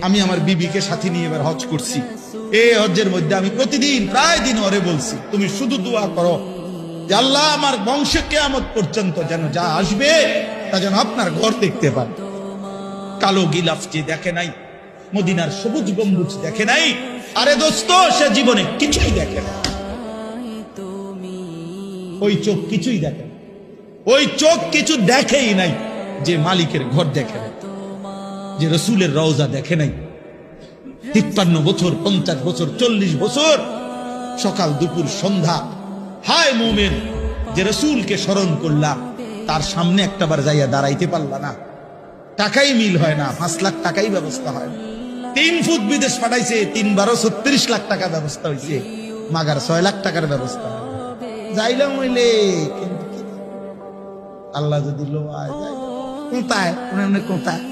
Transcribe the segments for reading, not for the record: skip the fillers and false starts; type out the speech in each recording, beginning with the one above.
আমি আমার বিবিকে সাথে নিয়ে এবার হজ করছি। এই হজ্জের মধ্যে আমি প্রতিদিন প্রায় দিন ওরে বলছি, তুমি শুধু দোয়া করো যে আল্লাহ আমার বংশে কিয়ামত পর্যন্ত যেন যা আসবে তা যেন আপনার ঘর দেখতে পান। কালো গিলাফ যে দেখে নাই, মদিনার সবুজ গম্বুজ দেখে নাই, আরে দোস্ত সে জীবনে কিছুই দেখে না। ওই চোখ কিছুই দেখে না, ওই চোখ কিছু দেখেই নাই যে মালিকের ঘর দেখে নাই, যে রসুলের রওজা দেখে নাই। 53 বছর, 50 বছর, 40 বছর সকাল দুপুর সন্ধ্যা হায় মুমিন যে রসুলকে স্মরণ করলাম, তার সামনে একটাবার যাইয়া দাঁড়াইতে পারলা না। টাকাই মিল হয় না, 5 লাখ টাকাই ব্যবস্থা হয় না। 3 ফুট বিদেশ পাঠাইছে, 3 বারো 36 লাখ টাকা ব্যবস্থা হয়েছে, মাগার 6 লাখ টাকার ব্যবস্থা হয় না। যাইলাম হইলে কিন্তু আল্লাহ যদি লোয়ায় যায় কোথায় কোথায়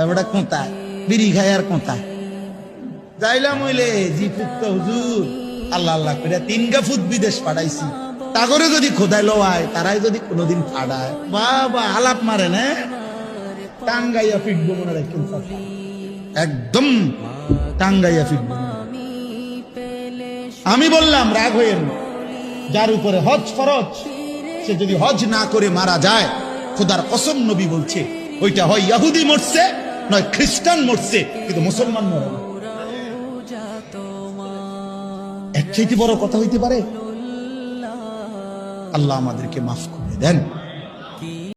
এবারে কোথায় বিড়ি খায় আর কোথায় যাইলাম হইলে জি ফুট হুজুর আল্লাহ আল্লাহ করে 3 ফুট বিদেশ পাঠাইছি, তা করে যদি খোদায় লোয়ায় তারাই যদি কোনোদিন ফাড়ায় বাবা আলাপ মারে না টাঙ্গাইয়া ফিটবো মনে রাখেন, একদম টাঙ্গাইয়া ফিটবো। আমি বললাম রাগ হইয়েন, যার উপরে হজ ফরজ সে যদি হজ না করে মারা যায়, খোদার কসম নবী বলছে ওইটা হয় ইহুদি মরছে নয় খ্রিস্টান মরছে, কিন্তু মুসলমান মরে না। এর চাইতে বড় কথা হইতে পারে? আল্লাহ আমাদেরকে মাফ করে দেন।